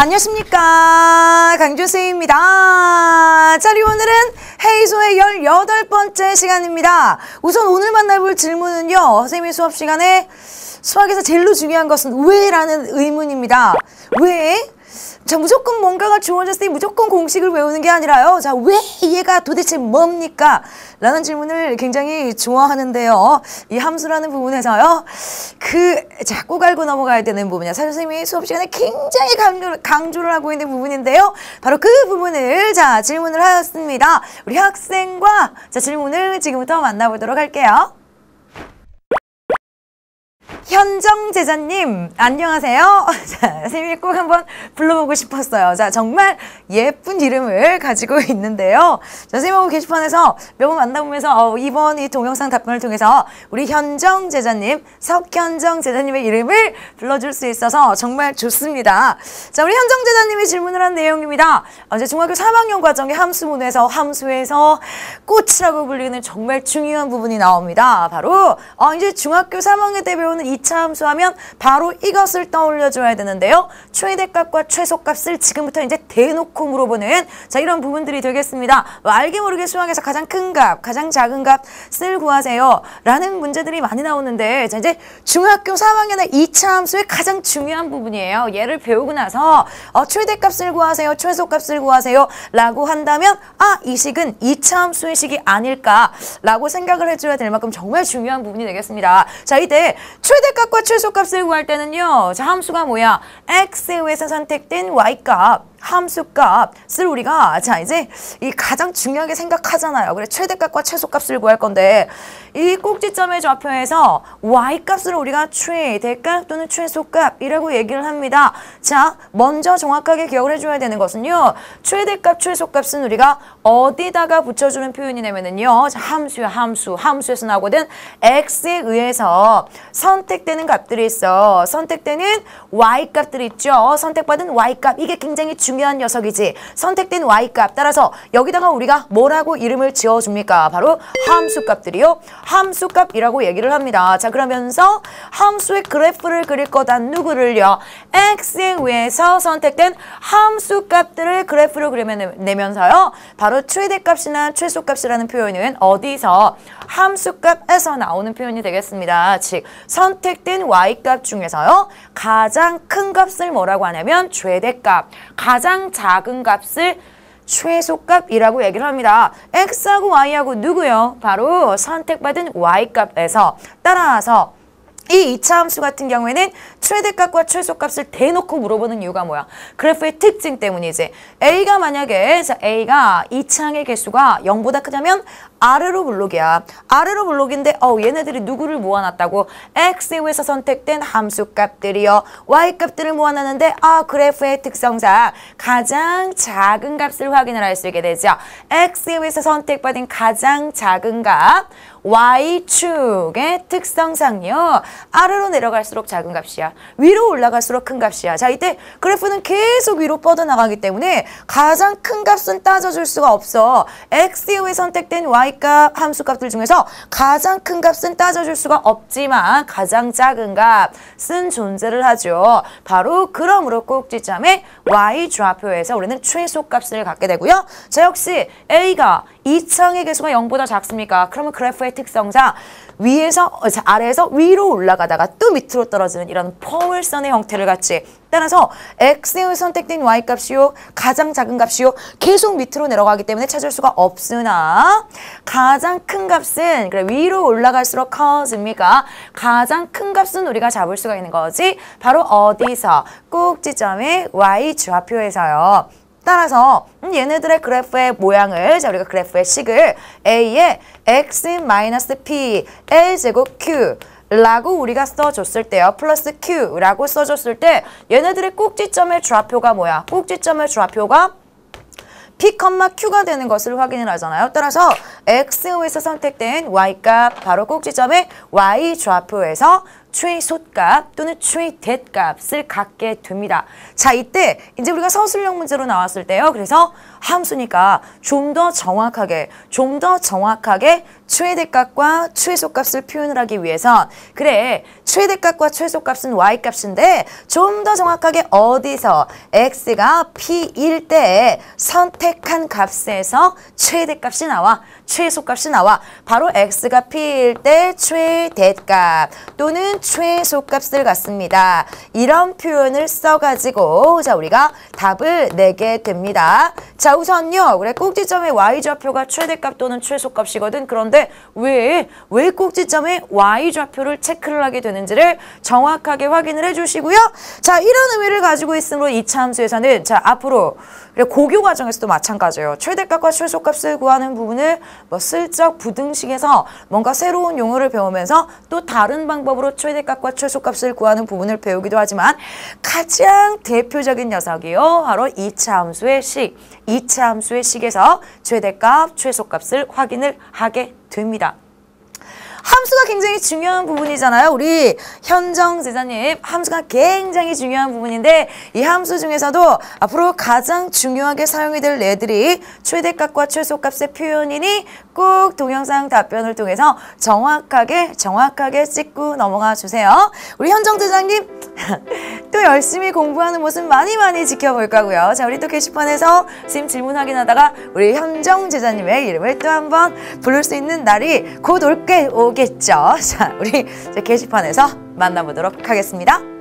안녕하십니까, 강주수입니다. 자, 오늘은 헤이소의 18번째 시간입니다. 우선 오늘 만나볼 질문은요, 선생님의 수업 시간에 수학에서 제일로 중요한 것은 왜라는 의문입니다. 왜? 자, 무조건 뭔가가 주어졌을 때 무조건 공식을 외우는 게 아니라요. 자, 왜 얘가 도대체 뭡니까? 라는 질문을 굉장히 좋아하는데요. 이 함수라는 부분에서요. 자, 꼭 알고 넘어가야 되는 부분이야. 사실 선생님이 수업 시간에 굉장히 강조를 하고 있는 부분인데요. 바로 그 부분을 자, 질문을 하였습니다. 우리 학생과 자, 질문을 지금부터 만나보도록 할게요. 현정제자님, 안녕하세요. 자, 선생님이 꼭 한번 불러보고 싶었어요. 자, 정말 예쁜 이름을 가지고 있는데요. 자, 선생님하고 게시판에서 몇 번 만나보면서 이번 이 동영상 답변을 통해서 우리 현정제자님, 석현정제자님의 이름을 불러줄 수 있어서 정말 좋습니다. 자, 우리 현정제자님이 질문을 한 내용입니다. 이제 중학교 3학년 과정의 함수문에서 꽃이라고 불리는 정말 중요한 부분이 나옵니다. 바로 이제 중학교 3학년 때 배우는 2차 함수 하면 바로 이것을 떠올려줘야 되는데요. 최대값과 최소값을 지금부터 이제 대놓고 물어보는 자, 이런 부분들이 되겠습니다. 알게 모르게 수학에서 가장 큰 값, 가장 작은 값을 구하세요 라는 문제들이 많이 나오는데 자, 이제 중학교 3학년의 2차 함수의 가장 중요한 부분이에요. 얘를 배우고 나서 최대값을 구하세요, 최소값을 구하세요 라고 한다면 이 식은 2차 함수의 식이 아닐까 라고 생각을 해줘야 될 만큼 정말 중요한 부분이 되겠습니다. 자, 이때 최대값과 최소값을 구할 때는요. 자, 함수가 뭐야? x에서 선택된 y값, 함수값을 우리가 자, 이제 이 가장 중요하게 생각하잖아요. 그래, 최대값과 최소값을 구할 건데 이 꼭지점의 좌표에서 y값을 우리가 최대값 또는 최소값이라고 얘기를 합니다. 자, 먼저 정확하게 기억을 해줘야 되는 것은요. 최대값, 최소값은 우리가 어디다가 붙여주는 표현이냐면요. 자, 함수야, 함수에서 나오거든. x에 의해서 선택되는 값들이 있어. 선택되는 y값들이 있죠. 선택받은 y값. 이게 굉장히 중요한 녀석이지. 선택된 y값. 따라서 여기다가 우리가 뭐라고 이름을 지어줍니까? 바로 함수값들이요. 함수값이라고 얘기를 합니다. 자, 그러면서 함수의 그래프를 그릴 거다. 누구를요? x에 의해서 선택된 함수값들을 그래프로 그려내면서요. 바로 최대값이나 최소값이라는 표현은 어디서? 함수값에서 나오는 표현이 되겠습니다. 즉, 선택된 y값 중에서요. 가장 큰 값을 뭐라고 하냐면 최대값, 가장 작은 값을 최소값이라고 얘기를 합니다. x하고 y하고 누구요? 바로 선택받은 y값에서 따라서 이 2차 함수 같은 경우에는 최대값과 최소값을 대놓고 물어보는 이유가 뭐야? 그래프의 특징 때문이지. A가 만약에 자, A가 2차항의 개수가 0보다 크다면 아래로 블록이야. 아래로 블록인데 얘네들이 누구를 모아놨다고? X에 의해서 선택된 함수값들이요. Y값들을 모아놨는데 그래프의 특성상 가장 작은 값을 확인을 할 수 있게 되죠. X에 의해서 선택받은 가장 작은 값 Y축의 특성상요. 아래로 내려갈수록 작은 값이야. 위로 올라갈수록 큰 값이야. 자, 이때 그래프는 계속 위로 뻗어나가기 때문에 가장 큰 값은 따져줄 수가 없어. X에 의해 선택된 Y값 함수값들 중에서 가장 큰 값은 따져줄 수가 없지만 가장 작은 값은 존재를 하죠. 바로 그러므로 꼭지점에 Y 좌표에서 우리는 최소값을 갖게 되고요. 자, 역시 A가 2차항의 개수가 0보다 작습니까? 그러면 그래프의 특성상 아래에서 위로 올라가다가 또 밑으로 떨어지는 이런 포물선의 형태를 갖지. 따라서 x에 선택된 y값이요. 가장 작은 값이요. 계속 밑으로 내려가기 때문에 찾을 수가 없으나 가장 큰 값은 그래 위로 올라갈수록 커집니까? 가장 큰 값은 우리가 잡을 수가 있는 거지. 바로 어디서? 꼭지점의 y 좌표에서요. 따라서 얘네들의 그래프의 모양을 자, 우리가 그래프의 식을 A의 x-p L제곱 q 라고 우리가 써줬을 때요. 플러스 q라고 써줬을 때 얘네들의 꼭지점의 좌표가 뭐야? 꼭지점의 좌표가 P, Q가 되는 것을 확인을 하잖아요. 따라서 X에 의해서 선택된 Y값, 바로 꼭지점의 Y 좌표에서 최소값 또는 최대값을 갖게 됩니다. 자, 이때 이제 우리가 서술형 문제로 나왔을 때요. 그래서 함수니까 좀 더 정확하게 최대값과 최소값을 표현을 하기 위해선 그래 최대값과 최소값은 y값인데 좀 더 정확하게 어디서 x가 p일 때 선택한 값에서 최대값이 나와 최소값이 나와 바로 x가 p일 때 최대값 또는 최소값을 갖습니다. 이런 표현을 써가지고 자 우리가 답을 내게 됩니다. 자 우선요 그래 꼭지점의 y좌표가 최대값 또는 최소값이거든. 그런데 왜 꼭지점에 y좌표를 체크를 하게 되는지를 정확하게 확인을 해주시고요. 자 이런 의미를 가지고 있으므로 2차 함수에서는 자 앞으로 고교 과정에서도 마찬가지예요. 최대값과 최소값을 구하는 부분을 뭐 슬쩍 부등식에서 뭔가 새로운 용어를 배우면서 또 다른 방법으로 최대값과 최소값을 구하는 부분을 배우기도 하지만 가장 대표적인 녀석이요. 바로 2차 함수의 식. 2차 함수의 식에서 최대값, 최소값을 확인을 하게 됩니다. 함수가 굉장히 중요한 부분이잖아요. 우리 현정 제자님 함수가 굉장히 중요한 부분인데 이 함수 중에서도 앞으로 가장 중요하게 사용이 될 애들이 최대값과 최소값의 표현이니 꼭 동영상 답변을 통해서 정확하게 찍고 넘어가 주세요. 우리 현정 제자님 또 열심히 공부하는 모습 많이 지켜볼 거고요. 자 우리 또 게시판에서 선생님 질문 확인하다가 우리 현정 제자님의 이름을 또 한번 부를 수 있는 날이 곧 오겠죠. 자 우리 게시판에서 만나보도록 하겠습니다.